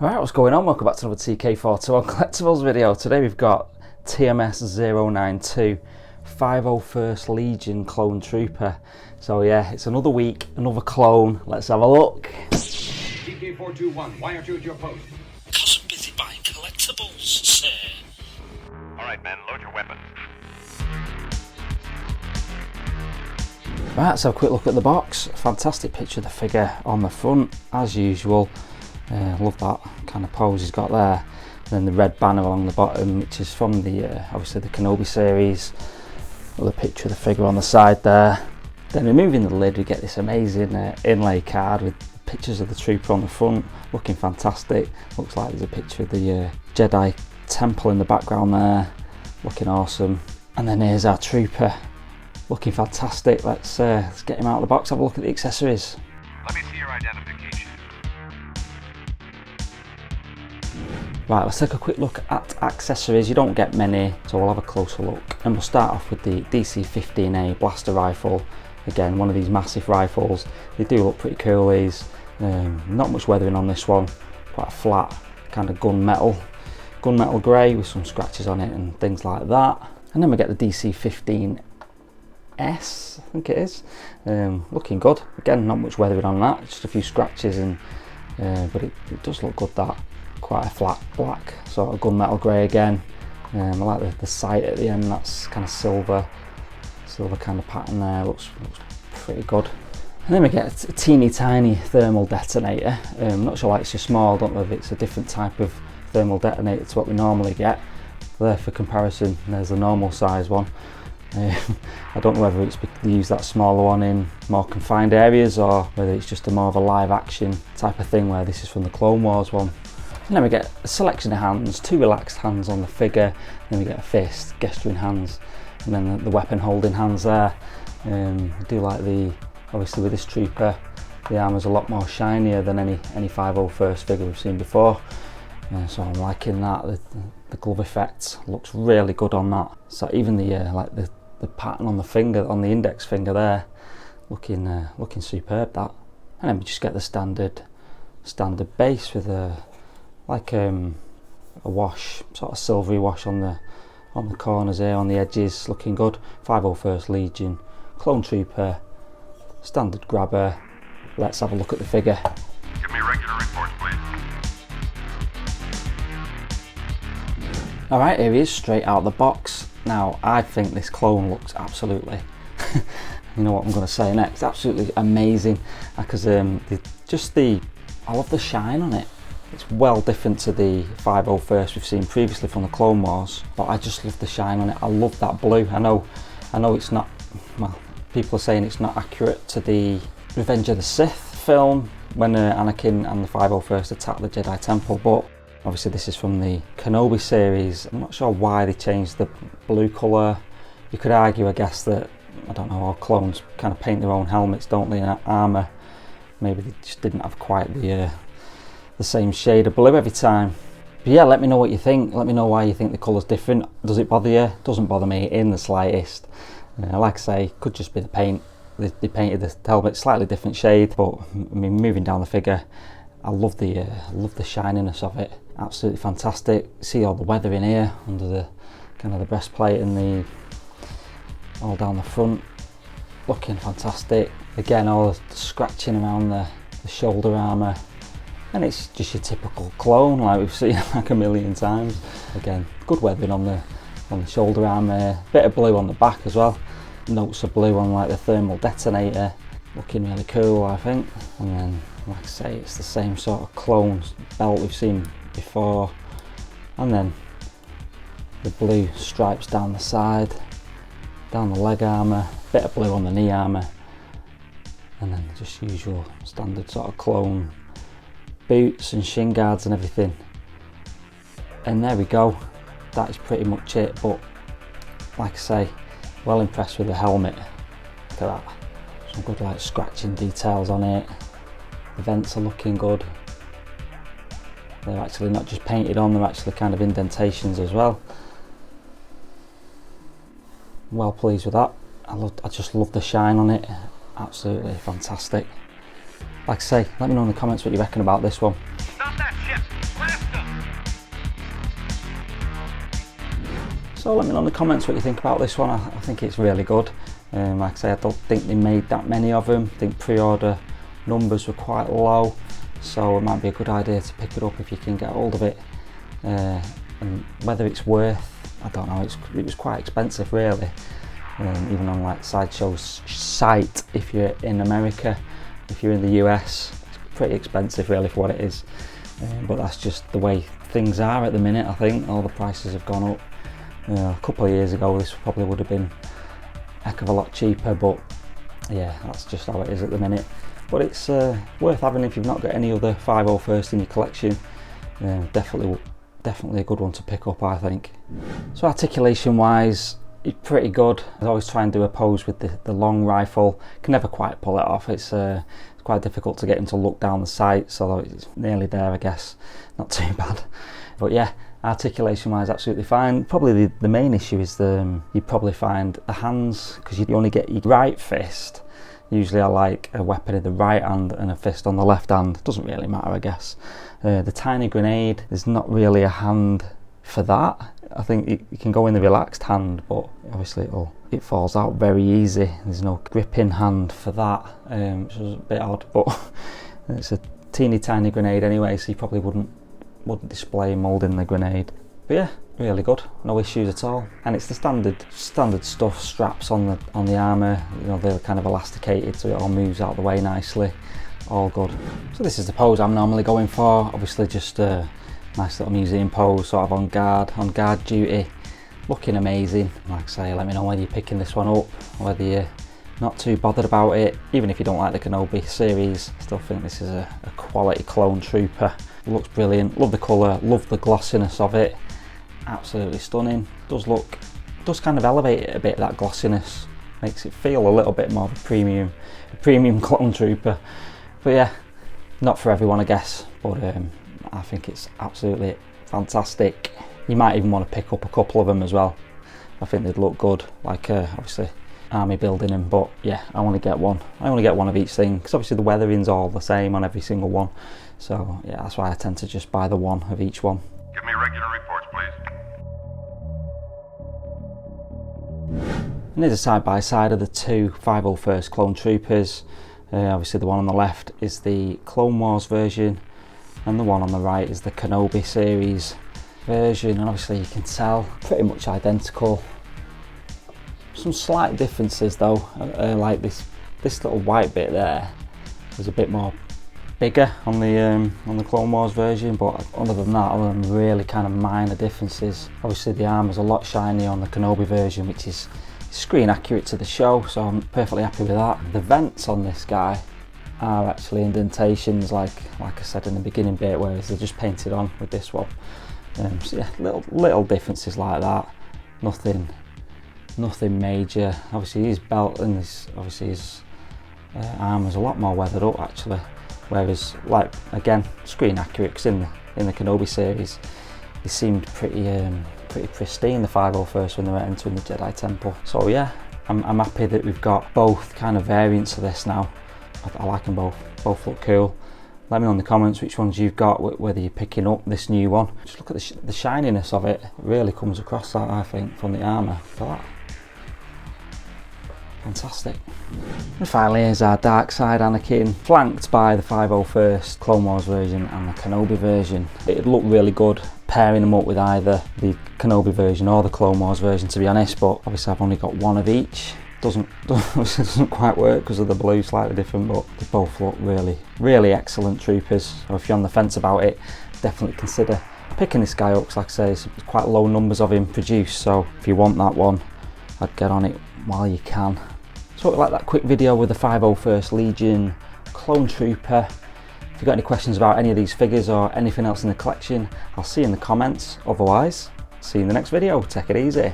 Alright, what's going on? Welcome back to another TK41 Collectibles video. Today we've got TMS092 501st Legion Clone Trooper. So yeah, it's another week, another clone. Let's have a look. TK421, why aren't you at your post? Because I'm busy buying collectibles, sir. Alright men, load your weapons. Right, let's have a quick look at the box. Fantastic picture of the figure on the front, as usual. Love that kind of pose he's got there. And then the red banner along the bottom, which is from the obviously the Kenobi series. Another picture of the figure on the side there. Then removing the lid, we get this amazing inlay card with pictures of the trooper on the front, looking fantastic. Looks like there's a picture of the Jedi temple in the background there, looking awesome. And then here's our trooper, looking fantastic. Let's get him out of the box, have a look at the accessories. Let me see your identification. Right, let's take a quick look at accessories. You don't get many, so we'll have a closer look. And we'll start off with the DC-15A blaster rifle. Again, one of these massive rifles. They do look pretty cool, these. Not much weathering on this one. Quite a flat kind of gunmetal grey with some scratches on it and things like that. And then we get the DC-15S, I think it is. Looking good. Again, not much weathering on that. Just a few scratches, and but it does look good, that. Quite a flat black sort of gunmetal grey again. I like the sight at the end, that's kind of silver kind of pattern there, looks pretty good. And then we get a teeny tiny thermal detonator. Not sure why it's so small, don't know if it's a different type of thermal detonator to what we normally get. There for comparison, there's a normal size one. I don't know whether it's they use that smaller one in more confined areas or whether it's just a more of a live action type of thing, where this is from the Clone Wars one. And then we get a selection of hands, two relaxed hands on the figure, then we get a fist, gesturing hands, and then the weapon holding hands there. I do like obviously with this trooper, the armour's a lot more shinier than any 501st figure we've seen before. So I'm liking that. The glove effect looks really good on that. So even the pattern on the finger, on the index finger there, looking superb, that. And then we just get the standard base with a wash, sort of silvery wash on the corners here, on the edges, looking good. 501st Legion, Clone Trooper, standard grabber. Let's have a look at the figure. Give me regular reports, please. Alright, here he is, straight out of the box. Now, I think this clone looks absolutely, you know what I'm going to say next, absolutely amazing. Because I love the shine on it. It's well different to the 501st we've seen previously from the Clone Wars, but I just love the shine on it. I love that blue. I know it's not, well, people are saying it's not accurate to the Revenge of the Sith film when Anakin and the 501st attack the Jedi Temple, but obviously this is from the Kenobi series. I'm not sure why they changed the blue colour. You could argue, I guess, that, I don't know, all clones kind of paint their own helmets, don't they, and armour. Maybe they just didn't have quite the same shade of blue every time. But yeah, let me know what you think. Let me know why you think the colour's different. Does it bother you? Doesn't bother me in the slightest. Like I say, could just be the paint. They painted the helmet slightly different shade, but I mean, moving down the figure, I love the shininess of it. Absolutely fantastic. See all the weathering here under the kind of the breastplate and all down the front, looking fantastic. Again, all the scratching around the shoulder armour. And it's just your typical clone like we've seen like a million times. Again, good weathering on the shoulder armour, bit of blue on the back as well. Notes of blue on like the thermal detonator, looking really cool, I think. And then, like I say, it's the same sort of clone belt we've seen before. And then the blue stripes down the side, down the leg armour, bit of blue on the knee armour. And then just usual standard sort of clone boots and shin guards and everything. And there we go, that is pretty much it. But like I say, well impressed with the helmet. Look at that, some good like scratching details on it. The vents are looking good. They're actually not just painted on, they're actually kind of indentations as well. Well pleased with that. I just love the shine on it, absolutely fantastic. Like I say, let me know in the comments what you reckon about this one. Stop that ship! So let me know in the comments what you think about this one. I think it's really good. Like I say, I don't think they made that many of them. I think pre-order numbers were quite low, so it might be a good idea to pick it up if you can get hold of it. And whether it's worth, I don't know. It was quite expensive, really. Even on like Sideshow's site, if you're in America, if you're in the US, it's pretty expensive really for what it is. But that's just the way things are at the minute. I think all the prices have gone up. A couple of years ago this probably would have been a heck of a lot cheaper, but yeah, that's just how it is at the minute. But it's worth having if you've not got any other 501st in your collection. Definitely a good one to pick up, I think. So articulation wise, it's pretty good. I always try and do a pose with the long rifle. Can never quite pull it off. It's quite difficult to get him to look down the sight, so it's nearly there, I guess. Not too bad. But yeah, articulation wise, absolutely fine. Probably the main issue is you probably find the hands, because you only get your right fist. Usually I like a weapon in the right hand and a fist on the left hand. Doesn't really matter, I guess. The tiny grenade, there's not really a hand for that. I think you can go in the relaxed hand, but obviously it falls out very easy. There's no gripping hand for that, which is a bit odd, but it's a teeny tiny grenade anyway, so you probably wouldn't display moulding the grenade. But yeah, really good, no issues at all. And it's the standard stuff, straps on the armour, you know, they're kind of elasticated so it all moves out of the way nicely, all good. So this is the pose I'm normally going for, obviously just a nice little museum pose, sort of on guard duty, looking amazing. Like I say, let me know whether you're picking this one up, or whether you're not too bothered about it. Even if you don't like the Kenobi series, I still think this is a quality clone trooper. It looks brilliant, love the colour, love the glossiness of it. Absolutely stunning. Does kind of elevate it a bit, that glossiness. Makes it feel a little bit more of a premium clone trooper. But yeah, not for everyone, I guess. But I think it's absolutely fantastic. You might even want to pick up a couple of them as well. I think they'd look good, like obviously army building them. But yeah, I want to get one. I want to get one of each thing, because obviously the weathering's all the same on every single one. So yeah, that's why I tend to just buy the one of each one. Give me regular reports, please. And here's a side-by-side of the two 501st Clone Troopers. Obviously the one on the left is the Clone Wars version, and the one on the right is the Kenobi series version, and obviously you can tell pretty much identical. Some slight differences though, like this little white bit there is a bit more bigger on the Clone Wars version, but other than that, other than really kind of minor differences. Obviously the armour's a lot shinier on the Kenobi version, which is screen accurate to the show, so I'm perfectly happy with that. The vents on this guy are actually indentations, like I said in the beginning bit, whereas they're just painted on with this one. So yeah, little differences like that. Nothing major. Obviously his belt and his armour's a lot more weathered up actually. Whereas, like again, screen accurate, because in the Kenobi series, he seemed pretty pristine, the 501st, when they were entering the Jedi Temple. So yeah, I'm happy that we've got both kind of variants of this now. I like them both. Both look cool. Let me know in the comments which ones you've got, whether you're picking up this new one. Just look at the shininess of it. It really comes across that, I think, from the armour. Look at that. Fantastic. And finally, here's our dark side Anakin, flanked by the 501st Clone Wars version and the Kenobi version. It'd look really good pairing them up with either the Kenobi version or the Clone Wars version, to be honest, but obviously I've only got one of each. Doesn't quite work because of the blue, slightly different, but they both look really excellent troopers. So if you're on the fence about it, definitely consider picking this guy up, because like I say, there's quite low numbers of him produced, so if you want that one, I'd get on it while you can. So like that quick video with the 501st Legion Clone Trooper. If you've got any questions about any of these figures or anything else in the collection, I'll see you in the comments. Otherwise, see you in the next video. Take it easy.